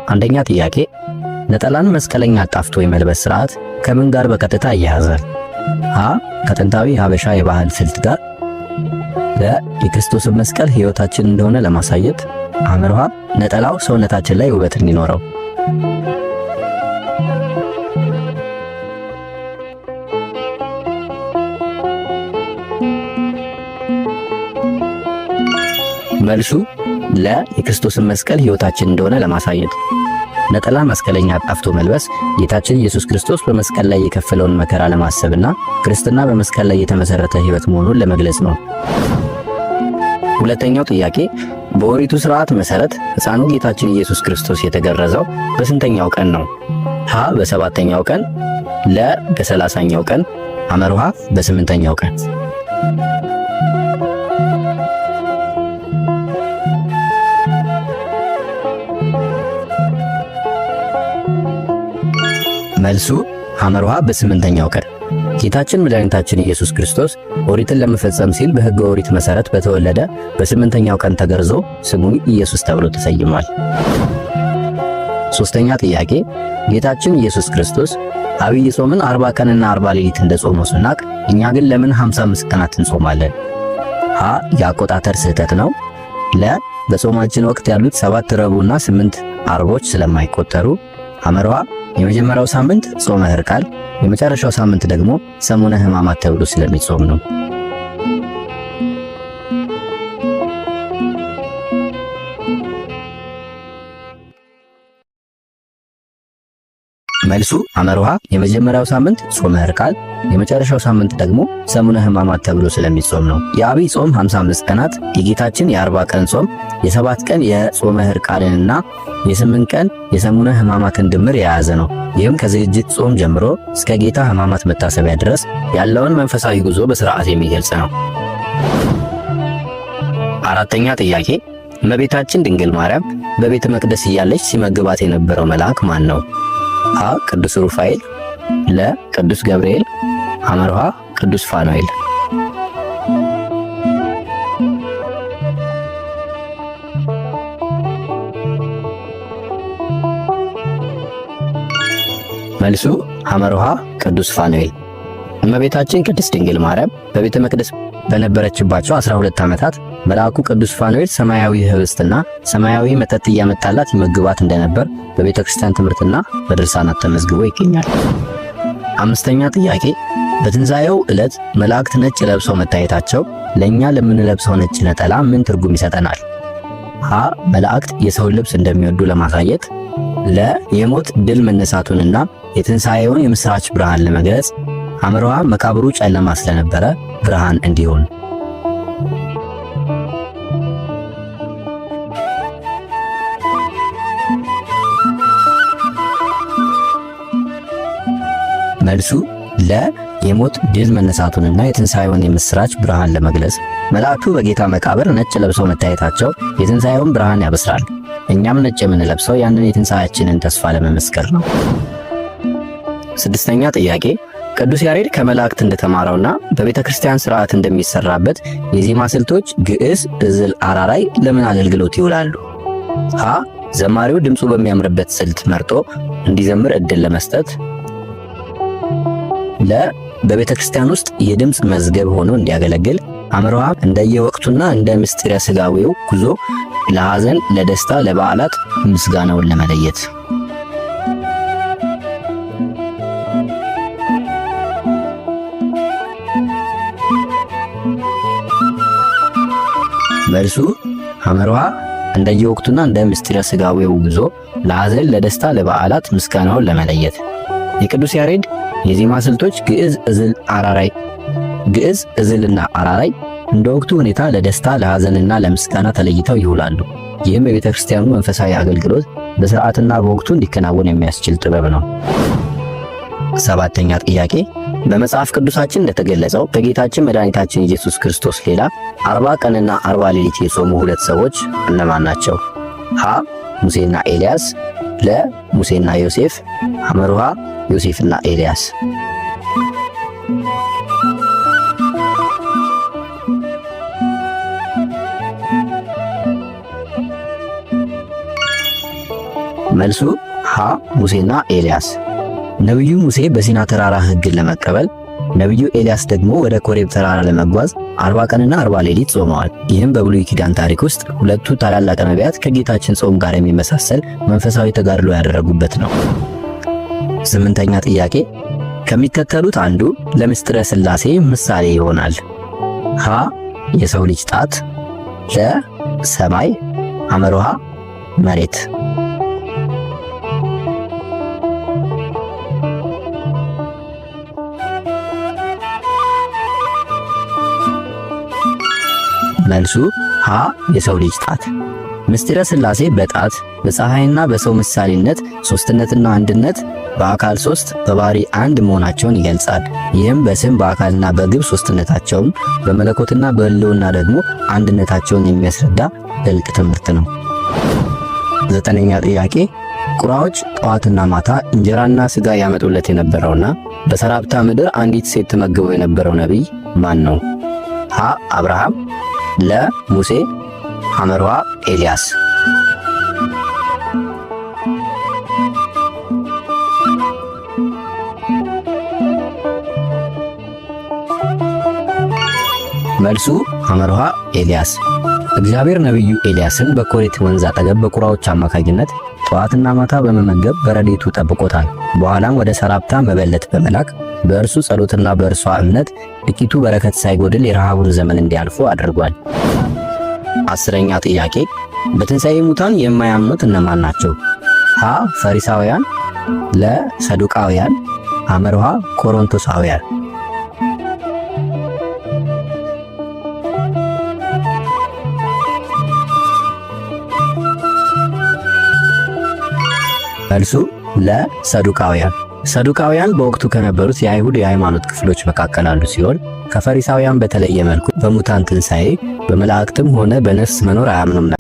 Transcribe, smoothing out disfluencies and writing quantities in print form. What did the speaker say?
አንደኛ ጥያቄ ነጠላን መስቀለኛ አጣፍቶ የመልበስ ሥርዓት ከምን ጋር በቀጥታ ይያያዛል? ሀ ከጥንታዊ ሀበሻ የባህል ስልት ጋር፣ ለ የክርስቶስን መስቀል ሕይወታችን እንደሆነ ለማሳየት፣ አምርሃ ነጠላው ሰውነታችን ላይ ውበት እንዲኖረው። መልሱ ለ የክርስቶስን መስቀል ሕይወታችን እንደሆነ ለማሳየት። ነጠላ መስቀለኛ አጣፍቶ መልበስ ጌታችን ኢየሱስ ክርስቶስ በመስቀል ላይ የከፈለውን መከራ ለማሰብና ክርስትና በመስቀል ላይ የተመሰረተ ሕይወት መሆኑን ለመግለጽ ነው። ሁለተኛው ጥያቄ በኦሪቱ ሥርዓት መሠረት ሕፃኑ ጌታችን ኢየሱስ ክርስቶስ የተገረዘው በስንተኛው ቀን ነው? ሀ በሰባተኛው ቀን፣ ለ በ30ኛው ቀን፣ አመርሃ በ8ኛው ቀን። መልሱ አመርሃ በ8ኛው ቀን። ጌታችን መድኃኒታችን ኢየሱስ ክርስቶስ ኦሪትን ለመፈጸም ሲል በሕገ ኦሪት መሠረት በተወለደ በ8ኛው ቀን ተገርዞ ስሙን ኢየሱስ ተብሎ ተሰይሟል። ሦስተኛ ጥያቄ ጌታችን ኢየሱስ ክርስቶስ አብይ ጾምን 40 ቀንና 40 ሌሊት እንደጾመው ስናቅ እኛ ግን ለምን 55 ቀናት እንጾማለን? ሀ የአቆጣጠር ስህተት ነው፣ ለ በጾማችን ወቅት ያሉት 7 ረቡዕና 8 ዓርቦች ስለማይቆጠሩ፣ አመርሃ የመጀመሪያው ሳምንት ጾመ ሕርቃል የመጨረሻው ሳምንት ደግሞ ሰሙነ ሕማማት ተብሎ ስለሚጾም ነው። መልሱ አመርሃ የመጀመሪያው ሳምንት ጾመ ሕርቃል የመጨረሻው ሳምንት ደግሞ ሰሙነ ሕማማት ተብሎ ስለሚጾም ነው። የአብይ ጾም 55 ቀናት የጌታችን የ40 ቀን ጾም የ7 ቀን የጾመ ሕርቃልንና የ8 ቀን የሰሙነ ሕማማትን ድምር የያዘ ነው። ይህም ከዝግጅት ጾም ጀምሮ እስከ ጌታ ሕማማት መታሰቢያ ድረስ ያለውን መንፈሳዊ ጉዞ በሥርዓት የሚገልጽ ነው። አራተኛ ጥያቄ እመቤታችን ድንግል ማርያም በቤተ መቅደስ እያለች ሲመግባት የነበረው መልአክ ማን ነው? ሀ ቅዱስ ሩፋኤል፣ ለ ቅዱስ ገብርኤል፣ አመርሃ ቅዱስ ፋኑኤል። መልሱ አመርሃ ቅዱስ ፋኑኤል። እመቤታችን ቅድስት ድንግል ማርያም በቤተ መቅደስ በነበረችባቸው 12 ዓመታት መልአኩ ቅዱስ ፋኑኤል ሰማያዊ ኅብስትና ሰማያዊ መጠጥ እያመጣላት ይመግባት እንደነበር በቤተ ክርስቲያን ትምህርትና በድርሳናት ተመዝግቦ ይገኛል። አምስተኛ ጥያቄ በትንሣኤው ዕለት መላእክት ነጭ ለብሰው መታየታቸው ለእኛ ለምንለብሰው ነጭ ነጠላ ምን ትርጉም ይሰጠናል? ሀ መላእክት የሰውን ልብስ እንደሚወዱ ለማሳየት፣ ለ የሞት ድል መነሳቱንና የትንሣኤውን የምሥራች ብርሃን ለመግለጽ፣ አመርሃ መቃብሩ ጨለማ ስለነበረ ብርሃን እንዲሆን። መልሱ ለ የሞት ድል መነሳቱንና የትንሣኤውን የምሥራች ብርሃን ለመግለጽ። መላእክቱ በጌታ መቃብር ነጭ ለብሰው መታየታቸው የትንሣኤውን ብርሃን ያበስራል። እኛም ነጭ የምንለብሰው ያንን የትንሣኤያችንን ተስፋ ለመመስከር ነው። ስድስተኛ ጥያቄ ቅዱስ ያሬድ ከመላእክት እንደተማረውና በቤተ ክርስቲያን ሥርዓት እንደሚሰራበት የዜማ ስልቶች ግዕዝ፣ ዕዝል፣ አራራይ ለምን አገልግሎት ይውላሉ? ሀ ዘማሪው ድምፁ በሚያምርበት ስልት መርጦ እንዲዘምር ዕድል ለመስጠት፣ ለ በቤተ ክርስቲያን ውስጥ የድምፅ መዝገብ ሆኖ እንዲያገለግል፣ አመርሃ እንደየወቅቱና እንደ ምስጢረ ሥጋዌው ጉዞ ለሐዘን፣ ለደስታ፣ ለበዓላት ምስጋናውን ለመለየት። መልሱ አመርሃ እንደየወቅቱና እንደ ምስጢረ ሥጋዌው ጉዞ ለሐዘን፣ ለደስታ፣ ለበዓላት ምስጋናውን ለመለየት። የቅዱስ ያሬድ የዜማ ስልቶች ግዕዝ፣ ዕዝል፣ አራራይ ግዕዝ፣ ዕዝልና አራራይ እንደ ወቅቱ ሁኔታ ለደስታ፣ ለሐዘንና ለምስጋና ተለይተው ይውላሉ። ይህም የቤተ ክርስቲያኑ መንፈሳዊ አገልግሎት በሥርዓትና በወቅቱ እንዲከናወን የሚያስችል ጥበብ ነው። ሰባተኛ ጥያቄ በመጽሐፍ ቅዱሳችን እንደተገለጸው ከጌታችን መድኃኒታችን ኢየሱስ ክርስቶስ ሌላ 40 ቀንና 40 ሌሊት የጾሙ 2 ሰዎች እነማን ናቸው? ሀ ሙሴና ኤልያስ፣ ለ ሙሴና ዮሴፍ፣ አመርሃ ዮሴፍና ኤልያስ። መልሱ ሀ ሙሴና ኤልያስ። ነቢዩ ሙሴ በሲና ተራራ ሕግን ለመቀበል፣ ነቢዩ ኤልያስ ደግሞ ወደ ኮሬብ ተራራ ለመጓዝ 40 ቀንና 40 ሌሊት ጾመዋል። ይህም በብሉይ ኪዳን ታሪክ ውስጥ ሁለቱ ታላላቅ ነቢያት ከጌታችን ጾም ጋር የሚመሳሰል መንፈሳዊ ተጋድሎ ያደረጉበት ነው። 8ኛ ጥያቄ ከሚከተሉት አንዱ ለምስጢረ ሥላሴ ምሳሌ ይሆናል? ሀ የሰው ልጅ ጣት፣ ለ ሰማይ፣ ሐመርሃ መሬት። መልሱ ሀ የሰው ልጅ ጣት። ምስጢረ ሥላሴ በጣት በፀሐይና በሰው ምሳሌነት ሦስትነትና አንድነት በአካል 3 በባህሪ 1 መሆናቸውን ይገልጻል። ይህም በስም በአካልና በግብ ሦስትነታቸውን በመለኮትና በሕልውና ደግሞ አንድነታቸውን የሚያስረዳ ጥልቅ ትምህርት ነው። 9ኛ ጥያቄ ቁራዎች ጠዋትና ማታ እንጀራና ሥጋ ያመጡለት የነበረውና በሰራፕታ ምድር አንዲት ሴት ተመግበው የነበረው ነቢይ ማን ነው? ሀ አብርሃም፣ ለ ሙሴ፣ ሐመርሃ ኤልያስ። መልሱ ሐመርሃ ኤልያስ። እግዚአብሔር ነቢዩ ኤልያስን በኮሬት ወንዝ አጠገብ በቁራዎች አማካኝነት ጠዋትና ማታ በመመገብ በረድኤቱ ጠብቆታል። በኋላም ወደ ሰራፕታ መበለት በመላክ በእርሱ ጸሎትና በእርሷ እምነት ጥቂቱ በረከት ሳይጎድል የረሃቡን ዘመን እንዲያልፉ አድርጓል። 10ኛ ጥያቄ በትንሣኤ ሙታን የማያምኑት እነማን ናቸው? ሀ ፈሪሳውያን፣ ለ ሰዱቃውያን፣ ሐመርሃ ቆሮንቶሳውያን። መልሱ ለ ሰዱቃውያን። ሰዱቃውያን በወቅቱ ከነበሩት የአይሁድ የሃይማኖት ክፍሎች መካከል አንዱ ሲሆን ከፈሪሳውያን በተለየ መልኩ በሙታን ትንሣኤ በመላእክትም ሆነ በነፍስ መኖር አያምኑም ነበር።